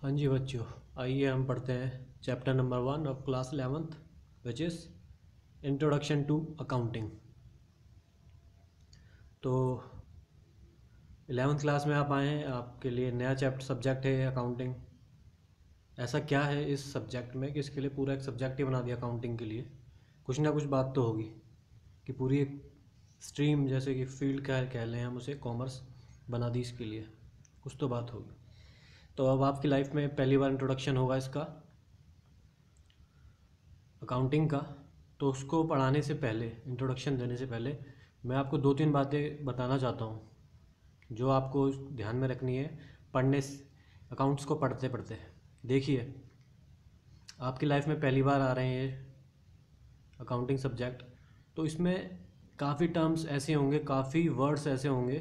हाँ जी बच्चों, आइए हम पढ़ते हैं chapter number 1 of class 11th which is introduction to accounting. तो 11th क्लास में आप आए हैं, आपके लिए नया चैप्टर सब्जेक्ट है अकाउंटिंग। ऐसा क्या है इस सब्जेक्ट में कि इसके लिए पूरा एक सब्जेक्ट ही बना दिया अकाउंटिंग के लिए। कुछ ना कुछ बात तो होगी कि पूरी एक स्ट्रीम जैसे कि फील्ड कह लें हम उसे, कॉमर्स बना दी इसके लिए। कुछ तो बात होगी। तो अब आपकी लाइफ में पहली बार इंट्रोडक्शन होगा इसका, अकाउंटिंग का। तो उसको पढ़ाने से पहले, इंट्रोडक्शन देने से पहले मैं आपको दो तीन बातें बताना चाहता हूँ जो आपको ध्यान में रखनी है पढ़ने अकाउंट्स को पढ़ते पढ़ते। देखिए, आपकी लाइफ में पहली बार आ रहे हैं ये अकाउंटिंग सब्जेक्ट, तो इसमें काफ़ी टर्म्स ऐसे होंगे, काफ़ी वर्ड्स ऐसे होंगे,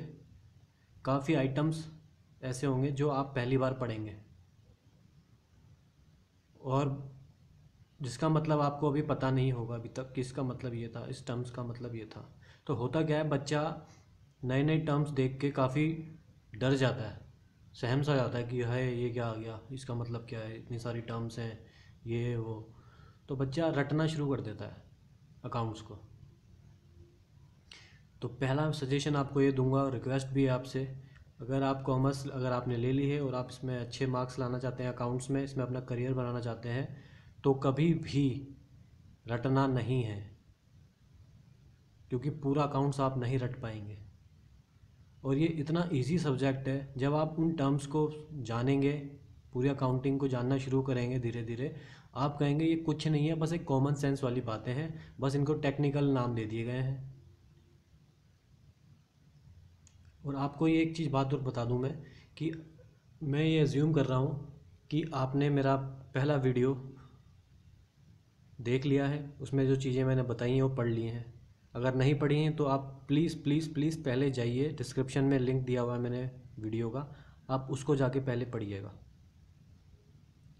काफ़ी आइटम्स ऐसे होंगे जो आप पहली बार पढ़ेंगे और जिसका मतलब आपको अभी पता नहीं होगा अभी तक कि इसका मतलब ये था, इस टर्म्स का मतलब ये था। तो होता क्या है, बच्चा नए नए टर्म्स देख के काफ़ी डर जाता है, सहम सा जाता है कि है ये क्या आ गया, इसका मतलब क्या है, इतनी सारी टर्म्स हैं, ये वो। तो बच्चा रटना शुरू कर देता है अकाउंट्स को। तो पहला सजेशन आपको ये दूंगा, रिक्वेस्ट भी है आपसे, अगर आप कॉमर्स अगर आपने ले ली है और आप इसमें अच्छे मार्क्स लाना चाहते हैं अकाउंट्स में, इसमें अपना करियर बनाना चाहते हैं, तो कभी भी रटना नहीं है, क्योंकि पूरा अकाउंट्स आप नहीं रट पाएंगे। और ये इतना इजी सब्जेक्ट है, जब आप उन टर्म्स को जानेंगे, पूरी अकाउंटिंग को जानना शुरू करेंगे धीरे धीरे, आप कहेंगे ये कुछ नहीं है, बस एक कॉमन सेंस वाली बातें हैं, बस इनको टेक्निकल नाम दे दिए गए हैं। और आपको ये एक चीज़ बात और बता दूं मैं कि मैं ये एज्यूम कर रहा हूँ कि आपने मेरा पहला वीडियो देख लिया है, उसमें जो चीज़ें मैंने बताई हैं वो पढ़ ली हैं। अगर नहीं पढ़ी हैं तो आप प्लीज़ प्लीज़ प्लीज़ पहले जाइए, डिस्क्रिप्शन में लिंक दिया हुआ है मैंने वीडियो का, आप उसको जाके पहले पढ़िएगा,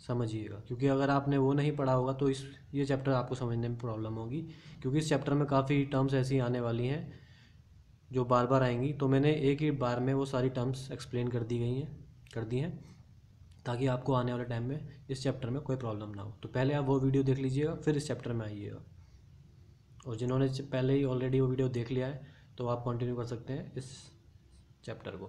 समझिएगा। क्योंकि अगर आपने वो नहीं पढ़ा होगा तो ये चैप्टर आपको समझने में प्रॉब्लम होगी, क्योंकि इस चैप्टर में काफ़ी टर्म्स ऐसी आने वाली हैं जो बार बार आएंगी। तो मैंने एक ही बार में वो सारी टर्म्स एक्सप्लेन कर दी हैं, ताकि आपको आने वाले टाइम में इस चैप्टर में कोई प्रॉब्लम ना हो। तो पहले आप वो वीडियो देख लीजिएगा, फिर इस चैप्टर में आइएगा। और जिन्होंने पहले ही ऑलरेडी वो वीडियो देख लिया है तो आप कंटिन्यू कर सकते हैं इस चैप्टर को।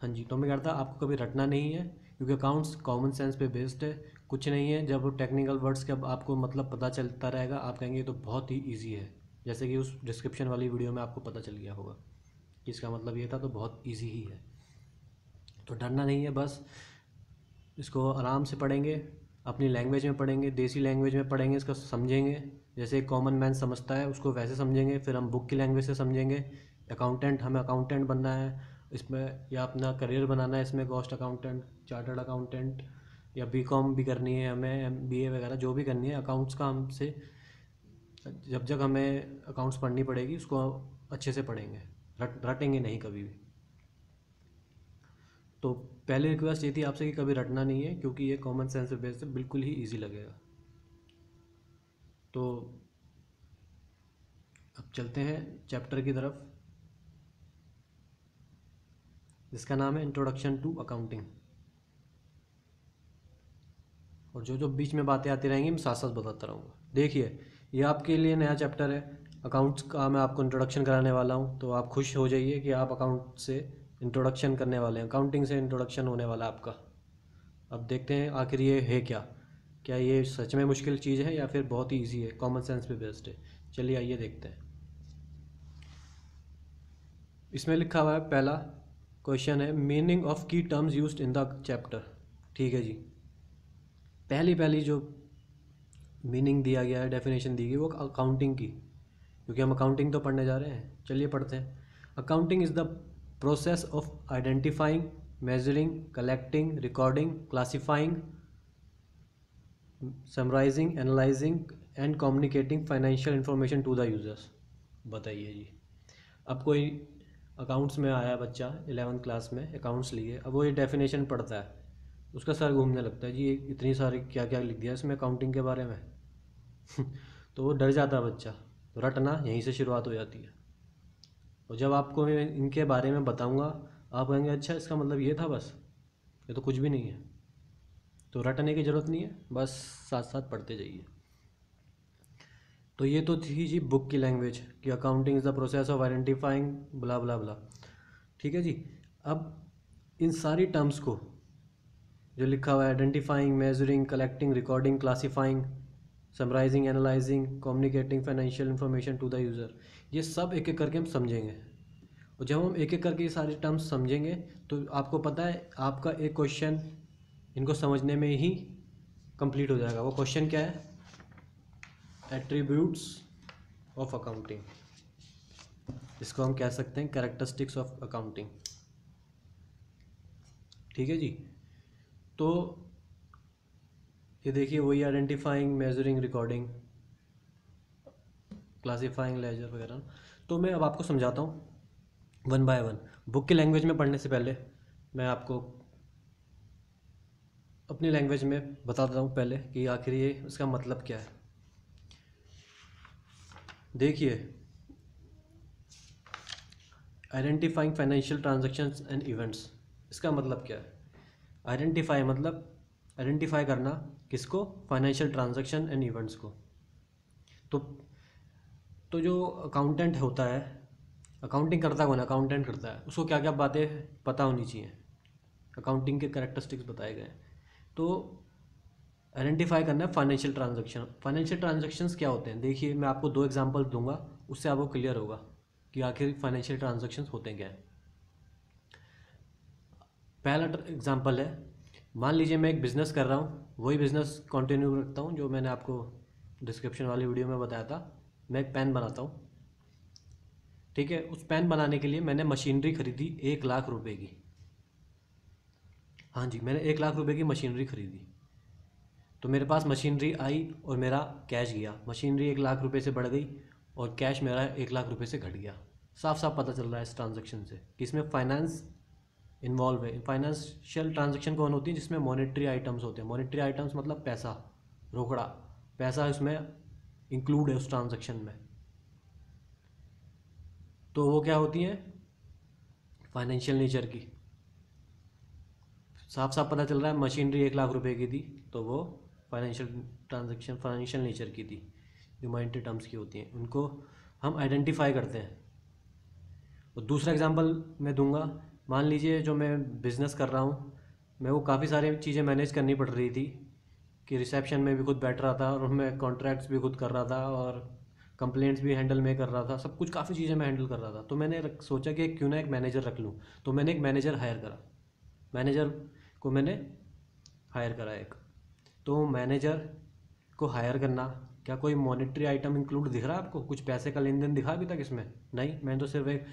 हाँ जी, तो मैं कहता आपको कभी रटना नहीं है, क्योंकि अकाउंट्स कॉमन सेंस पे बेस्ड है, कुछ नहीं है। जब टेक्निकल वर्ड्स का आपको मतलब पता चलता रहेगा, आप कहेंगे ये तो बहुत ही ईजी है, जैसे कि उस डिस्क्रिप्शन वाली वीडियो में आपको पता चल गया होगा कि इसका मतलब ये था, तो बहुत ईजी ही है। तो डरना नहीं है, बस इसको आराम से पढ़ेंगे, अपनी लैंग्वेज में पढ़ेंगे, देसी लैंग्वेज में पढ़ेंगे, इसका समझेंगे जैसे एक कॉमन मैन समझता है उसको, वैसे समझेंगे। फिर हम बुक की लैंग्वेज से समझेंगे। अकाउंटेंट, हमें अकाउंटेंट बनना है इसमें, या अपना करियर बनाना है इसमें, कॉस्ट अकाउंटेंट, चार्टर्ड अकाउंटेंट, या बीकॉम भी करनी है हमें, MBA वगैरह जो भी करनी है अकाउंट्स का हमसे, जब जब हमें अकाउंट्स पढ़नी पड़ेगी उसको अच्छे से पढ़ेंगे, रटेंगे नहीं कभी भी। तो पहली रिक्वेस्ट ये थी आपसे कि कभी रटना नहीं है, क्योंकि ये कॉमन सेंस पे बेस्ड है, बिल्कुल ही इजी लगेगा। तो अब चलते हैं चैप्टर की तरफ, जिसका नाम है इंट्रोडक्शन टू अकाउंटिंग। और जो जो बीच में बातें आती रहेंगी मैं साथ साथ बताता रहूँगा। देखिए, ये आपके लिए नया चैप्टर है अकाउंट्स का, मैं आपको इंट्रोडक्शन कराने वाला हूँ। तो आप खुश हो जाइए कि आप अकाउंट से इंट्रोडक्शन करने वाले हैं, अकाउंटिंग से इंट्रोडक्शन होने वाला है आपका। अब देखते हैं आखिर ये है क्या ये सच में मुश्किल चीज़ है या फिर बहुत ही ईजी है, कॉमन सेंस पे बेस्ड है। चलिए आइए देखते हैं। इसमें लिखा हुआ है, पहला क्वेश्चन है मीनिंग ऑफ की terms used in the chapter. ठीक है जी, पहली पहली जो मीनिंग दिया गया है, डेफिनेशन दी गई, वो अकाउंटिंग की, क्योंकि हम अकाउंटिंग तो पढ़ने जा रहे हैं। चलिए पढ़ते हैं। Accounting is the process of identifying, measuring, collecting, recording, classifying, summarising, analysing and communicating financial information to the users. बताइए जी, अब कोई अकाउंट्स में आया बच्चा 11th क्लास में अकाउंट्स लिए, अब वो ये डेफिनेशन पढ़ता है, उसका सर घूमने लगता है, जी ये इतनी सारी क्या क्या लिख दिया इसमें अकाउंटिंग के बारे में। तो वो डर जाता है बच्चा। तो रटना यहीं से शुरुआत हो जाती है। और जब आपको मैं इनके बारे में बताऊंगा, आप कहेंगे अच्छा इसका मतलब ये था, बस ये तो कुछ भी नहीं है। तो रटने की ज़रूरत नहीं है, बस साथ साथ पढ़ते जाइए। तो ये तो थी जी बुक की लैंग्वेज कि accounting is the process of identifying blah blah blah. ठीक है जी। अब इन सारी टर्म्स को जो लिखा हुआ है, identifying, measuring, collecting, recording, classifying, summarising, analysing, communicating financial information to the user, ये सब एक एक करके हम समझेंगे। और जब हम एक एक करके ये सारे टर्म्स समझेंगे तो आपको पता है आपका एक क्वेश्चन इनको समझने में ही कंप्लीट हो जाएगा। वो क्वेश्चन क्या है? एट्रीब्यूट्स ऑफ अकाउंटिंग, इसको हम कह सकते हैं कैरेक्टरिस्टिक्स ऑफ अकाउंटिंग। ठीक है जी। तो ये देखिए वही identifying, measuring, recording, classifying, ledger वगैरह। तो मैं अब आपको समझाता हूँ वन बाय वन। बुक की लैंग्वेज में पढ़ने से पहले मैं आपको अपनी लैंग्वेज में बता देता हूँ पहले कि आखिर ये उसका मतलब क्या है। देखिए, identifying financial transactions and events, इसका मतलब क्या है? आइडेंटिफाई मतलब आइडेंटिफाई करना, किसको? फाइनेंशियल ट्रांजैक्शन एंड इवेंट्स को। तो जो अकाउंटेंट होता है, अकाउंटिंग करता कौन है? अकाउंटेंट करता है। उसको क्या क्या बातें पता होनी चाहिए, अकाउंटिंग के कैरेक्टरिस्टिक्स बताए गए हैं। तो आइडेंटिफाई करना है फाइनेंशियल ट्रांजैक्शन। फाइनेंशियल ट्रांजैक्शंस क्या होते हैं? देखिए मैं आपको 2 एग्जांपल दूंगा, उससे आपको क्लियर होगा कि आखिर फाइनेंशियल ट्रांजैक्शंस होते क्या हैं। पहला एग्जांपल है, मान लीजिए मैं एक बिज़नेस कर रहा हूँ, वही बिज़नेस कंटिन्यू रखता हूँ जो मैंने आपको डिस्क्रिप्शन वाली वीडियो में बताया था। मैं एक पेन बनाता हूँ, ठीक है। उस पेन बनाने के लिए मैंने मशीनरी खरीदी 1 लाख रुपए की। हाँ जी, मैंने 1 लाख रुपए की मशीनरी खरीदी। तो मेरे पास मशीनरी आई और मेरा कैश गया। मशीनरी 1 लाख रुपए से बढ़ गई और कैश मेरा 1 लाख रुपए से घट गया। साफ साफ पता चल रहा है इस ट्रांजैक्शन से कि इसमें फाइनेंस इन्वॉल्व है। फाइनेंशियल ट्रांजैक्शन कौन होती है? जिसमें मॉनेटरी आइटम्स होते हैं। मॉनेटरी आइटम्स मतलब पैसा, रोकड़ा पैसा इसमें इंक्लूड है उस ट्रांजैक्शन में। तो वो क्या होती हैं? फाइनेंशियल नेचर की। साफ साफ पता चल रहा है मशीनरी 1 लाख रुपए की थी, तो वो फाइनेंशियल ट्रांजैक्शन फाइनेंशियल नेचर की थी। जो मॉनेटरी टर्म्स की होती हैं उनको हम आइडेंटिफाई करते हैं। और दूसरा एग्जांपल मैं दूंगा, मान लीजिए जो मैं बिज़नेस कर रहा हूँ, मैं वो काफ़ी सारी चीज़ें मैनेज करनी पड़ रही थी कि रिसेप्शन में भी खुद बैठ रहा था और मैं कॉन्ट्रैक्ट्स भी खुद कर रहा था और कंप्लेंट्स भी हैंडल में कर रहा था, सब कुछ काफ़ी चीज़ें मैं हैंडल कर रहा था। तो मैंने सोचा कि क्यों ना एक मैनेजर रख लूँ। तो मैंने एक मैनेजर हायर करा, मैनेजर को मैंने हायर करा एक। तो मैनेजर को हायर करना, क्या कोई मॉनेटरी आइटम इंक्लूड दिख रहा है आपको? कुछ पैसे का लेन देन दिखा अभी तक इसमें? नहीं, मैंने तो सिर्फ एक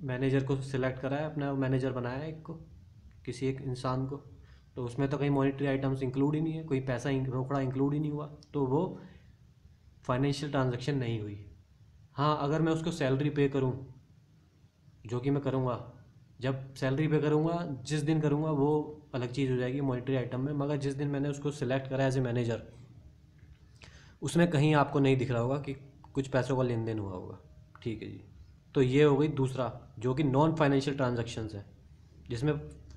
मैनेजर को सिलेक्ट करा है, अपना मैनेजर बनाया है एक को, किसी एक इंसान को। तो उसमें तो कहीं मॉनेटरी आइटम्स इंक्लूड ही नहीं है, कोई पैसा रोकड़ा इंक्लूड ही नहीं हुआ, तो वो फाइनेंशियल ट्रांजैक्शन नहीं हुई। हाँ, अगर मैं उसको सैलरी पे करूँ, जो कि मैं करूँगा, जब सैलरी पे करूँगा जिस दिन करूँगा वो अलग चीज़ हो जाएगी मॉनेटरी आइटम में। मगर जिस दिन मैंने उसको सिलेक्ट करा एज ए मैनेजर, उसमें कहीं आपको नहीं दिख रहा होगा कि कुछ पैसों का लेन देन हुआ होगा। ठीक है जी। तो ये हो गई दूसरा, जो कि नॉन फाइनेंशियल ट्रांजैक्शंस है, जिसमें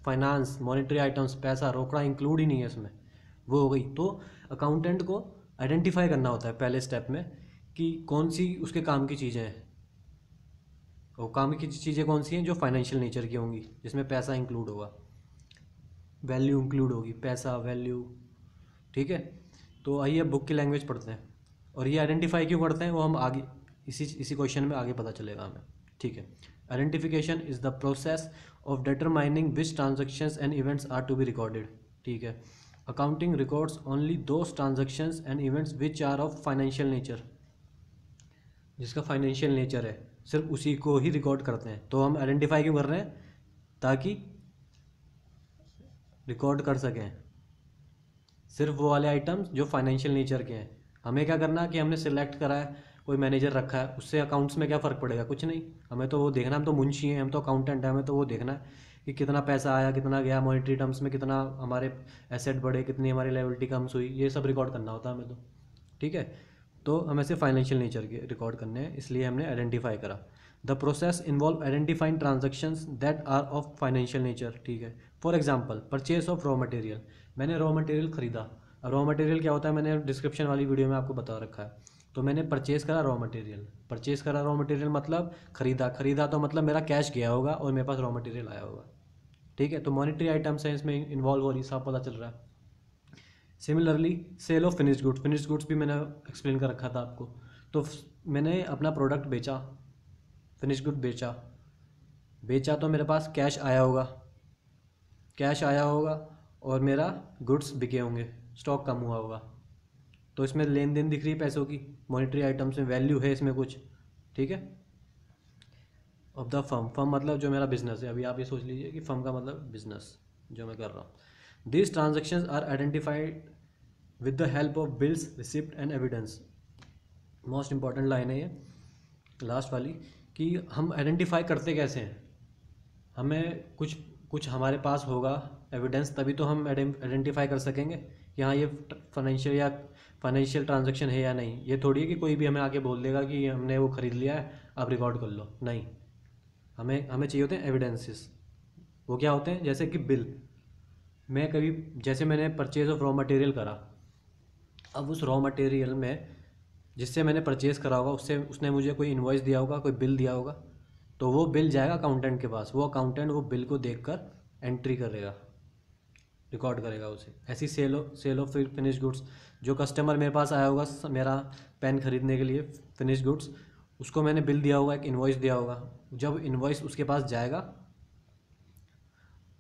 फाइनेंस, मॉनेटरी आइटम्स, पैसा, रोकड़ा इंक्लूड ही नहीं है इसमें, वो हो गई। तो अकाउंटेंट को आइडेंटिफाई करना होता है पहले स्टेप में कि कौन सी उसके काम की चीज़ें हैं। और काम की चीज़ें कौन सी हैं? जो फाइनेंशियल नेचर की होंगी, जिसमें पैसा इंक्लूड होगा, वैल्यू इंक्लूड होगी, पैसा, वैल्यू। ठीक है। तो आइए बुक की लैंग्वेज पढ़ते हैं। और ये आइडेंटिफाई क्यों करते हैं वो हम आगे इसी क्वेश्चन में आगे पता चलेगा हमें। ठीक है। Identification is the process of determining which transactions and events are to be recorded. ठीक है। Accounting records only those transactions and events which are of financial nature. जिसका फाइनेंशियल नेचर है सिर्फ उसी को ही रिकॉर्ड करते हैं। तो हम आइडेंटिफाई क्यों कर रहे हैं? ताकि रिकॉर्ड कर सकें सिर्फ वो वाले आइटम्स जो फाइनेंशियल नेचर के हैं। हमें क्या करना है कि हमने सिलेक्ट करा है, कोई मैनेजर रखा है, उससे अकाउंट्स में क्या फ़र्क पड़ेगा? कुछ नहीं। हमें तो वो देखना, हम तो मुंशी हैं, हम तो अकाउंटेंट हैं, हमें तो वो देखना है कि कितना पैसा आया, कितना गया, मॉनेटरी टर्म्स में कितना हमारे एसेट बढ़े, कितनी हमारी लायबिलिटी कम्स हुई, ये सब रिकॉर्ड करना होता है हमें तो। ठीक है। तो हमें सिर्फ फाइनेंशियल नेचर के रिकॉर्ड करने हैं, इसलिए हमने आइडेंटिफाई करा। The process involve identifying transactions that are of financial nature. ठीक है। For example purchase of raw material, मैंने रॉ मटेरियल ख़रीदा। अब रॉ मटेरियल क्या होता है मैंने डिस्क्रिप्शन वाली वीडियो में आपको बता रखा है। तो मैंने परचेज़ करा रॉ मटेरियल, परचेज़ करा रॉ मटेरियल मतलब ख़रीदा तो मतलब मेरा कैश गया होगा और मेरे पास रॉ मटेरियल आया होगा। ठीक है, तो मॉनेटरी आइटम्स हैं इसमें इन्वॉल्व हो रही, साफ पता चल रहा है। Similarly sale of finished goods भी मैंने एक्सप्लेन कर रखा था आपको। तो मैंने अपना प्रोडक्ट बेचा, फिनिश गुड बेचा तो मेरे पास कैश आया होगा और मेरा गुड्स बिके होंगे, स्टॉक कम हुआ होगा। तो इसमें लेन देन दिख रही है पैसों की, मॉनेटरी आइटम्स में वैल्यू है इसमें कुछ। ठीक है, ऑफ द फर्म मतलब जो मेरा बिजनेस है। अभी आप ये सोच लीजिए कि फर्म का मतलब बिजनेस जो मैं कर रहा हूँ। This transactions are identified with the help of bills, receipt and evidence. Most important line है ये लास्ट वाली, कि हम आइडेंटिफाई करते कैसे हैं। हमें कुछ हमारे पास होगा एविडेंस, तभी तो हम आइडेंटिफाई कर सकेंगे कि हाँ ये फाइनेंशियल ट्रांजैक्शन है या नहीं। ये थोड़ी है कि कोई भी हमें आके बोल देगा कि हमने वो ख़रीद लिया है, आप रिकॉर्ड कर लो। नहीं, हमें चाहिए होते हैं एविडेंसेस। वो क्या होते हैं, जैसे कि बिल। जैसे मैंने परचेज ऑफ रॉ मटेरियल करा, अब उस रॉ मटेरियल में जिससे मैंने परचेज़ करा होगा उसने मुझे कोई इन्वॉइस दिया होगा, कोई बिल दिया होगा। तो वो बिल जाएगा अकाउंटेंट के पास, वो अकाउंटेंट वो बिल को देखकर एंट्री करेगा, रिकॉर्ड करेगा उसे। ऐसी सेल ऑफ फिनिश गुड्स, जो कस्टमर मेरे पास आया होगा मेरा पेन खरीदने के लिए फिनिश गुड्स, उसको मैंने बिल दिया होगा, एक इन्वॉइस दिया होगा। जब इन्वॉइस उसके पास जाएगा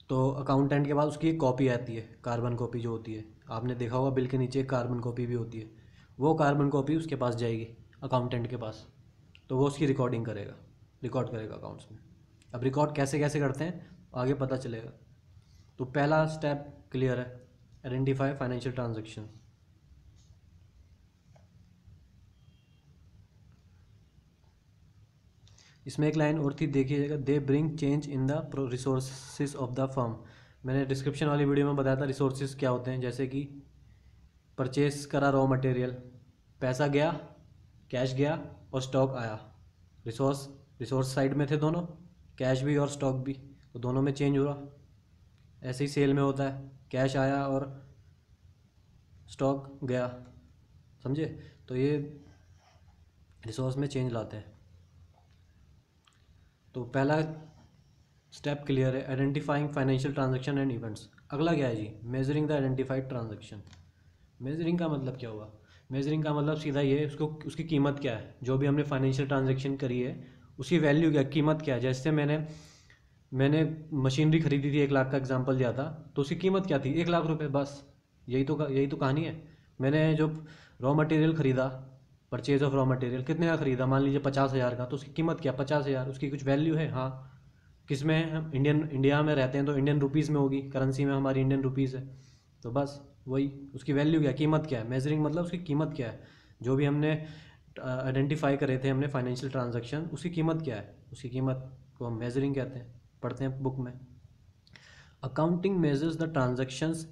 तो अकाउंटेंट के पास उसकी एक कॉपी आती है, कार्बन कॉपी जो होती है, आपने देखा होगा बिल के नीचे एक कार्बन कॉपी भी होती है। वो कार्बन कॉपी उसके पास जाएगी अकाउंटेंट के पास, तो वो उसकी रिकॉर्ड करेगा अकाउंट्स में। अब रिकॉर्ड कैसे कैसे करते हैं आगे पता चलेगा। तो पहला स्टेप क्लियर है, आइडेंटिफाई फाइनेंशियल ट्रांजैक्शन। इसमें एक लाइन और थी, देखिएगा, they bring change in the resources of the firm. मैंने डिस्क्रिप्शन वाली वीडियो में बताया था रिसोर्सेज क्या होते हैं। जैसे कि परचेस करा रॉ मटेरियल, पैसा गया, कैश गया और स्टॉक आया। रिसोर्स साइड में थे दोनों, कैश भी और स्टॉक भी, तो दोनों में चेंज हुआ। ऐसे ही सेल में होता है, कैश आया और स्टॉक गया, समझे। तो ये रिसोर्स में चेंज लाते हैं। तो पहला स्टेप क्लियर है, identifying financial transaction and events. अगला क्या है जी, measuring the identified transaction. Measuring का मतलब क्या हुआ, मेजरिंग का मतलब सीधा ये, उसकी कीमत क्या है। जो भी हमने फाइनेंशियल ट्रांजैक्शन करी है उसकी वैल्यू क्या, कीमत क्या है। जैसे मैंने मशीनरी खरीदी थी, 1 लाख का एग्जांपल दिया था, तो उसकी कीमत क्या थी, 1 लाख रुपए, बस। यही तो कहानी है। मैंने जो रॉ मटेरियल ख़रीदा, परचेज ऑफ रॉ मटेरियल कितने का ख़रीदा, मान लीजिए 50,000 का, तो उसकी कीमत क्या, 50,000। उसकी कुछ वैल्यू है, हाँ। किस में, हम इंडिया में रहते हैं तो इंडियन रुपीज़ में होगी, करेंसी में हमारी इंडियन रुपीज़ है। तो बस वही, उसकी वैल्यू क्या, कीमत क्या है। मेजरिंग मतलब उसकी कीमत क्या है। जो भी हमने आइडेंटिफाई करे थे हमने फाइनेंशियल ट्रांजैक्शन, उसकी कीमत क्या है, उसकी कीमत को हम मेजरिंग कहते हैं, पढ़ते हैं बुक में। Accounting measures the transactions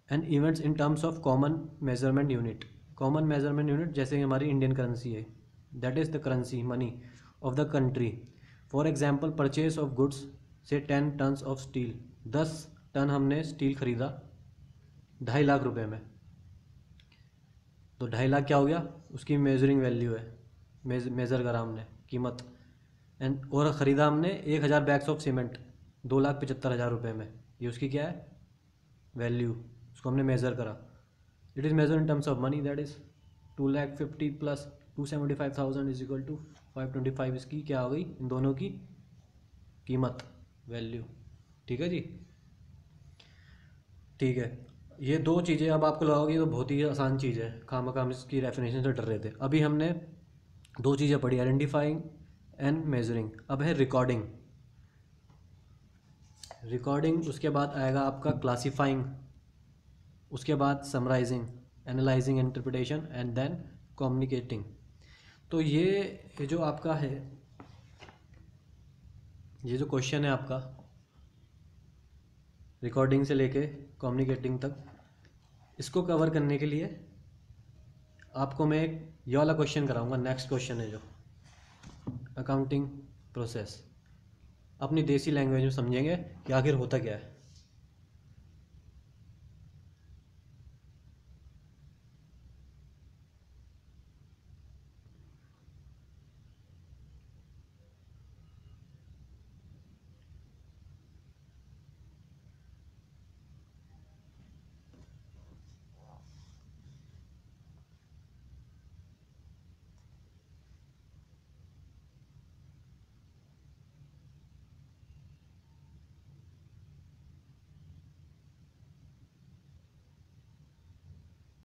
and events in terms of common measurement unit. Common measurement unit जैसे हमारी इंडियन करेंसी है, that is the currency money of the country. For example purchase of goods से 10 tons of steel, 10 ton हमने steel खरीदा 2.5 लाख रुपए में, तो 2.5 लाख क्या हो गया, उसकी मेजरिंग वैल्यू है, मेज़र करा हमने कीमत। एंड और ख़रीदा हमने 1000 बैग्स ऑफ सीमेंट 2,75,000 रुपये में, ये उसकी क्या है, वैल्यू, उसको हमने मेज़र करा। It is measure in terms of money, that is 2,50,000 plus 275,000 is equal to 525। इसकी क्या हो गई, इन दोनों की कीमत, वैल्यू। ठीक है जी, ठीक है। ये 2 चीज़ें अब आपको लगाओगे तो बहुत ही आसान चीज़ है, खामखा हम इसकी डेफिनेशन से डर रहे थे। अभी हमने 2 चीज़ें पढ़ी, आइडेंटिफाइंग एंड मेजरिंग। अब है रिकॉर्डिंग। उसके बाद आएगा आपका क्लासीफाइंग, उसके बाद summarising, analysing, interpretation and then communicating. तो ये जो आपका है, ये जो क्वेश्चन है आपका रिकॉर्डिंग से लेके कम्युनिकेटिंग तक, इसको कवर करने के लिए आपको मैं एक ये वाला क्वेश्चन कराऊंगा। नेक्स्ट क्वेश्चन है जो अकाउंटिंग प्रोसेस, अपनी देसी लैंग्वेज में समझेंगे कि आखिर होता क्या है।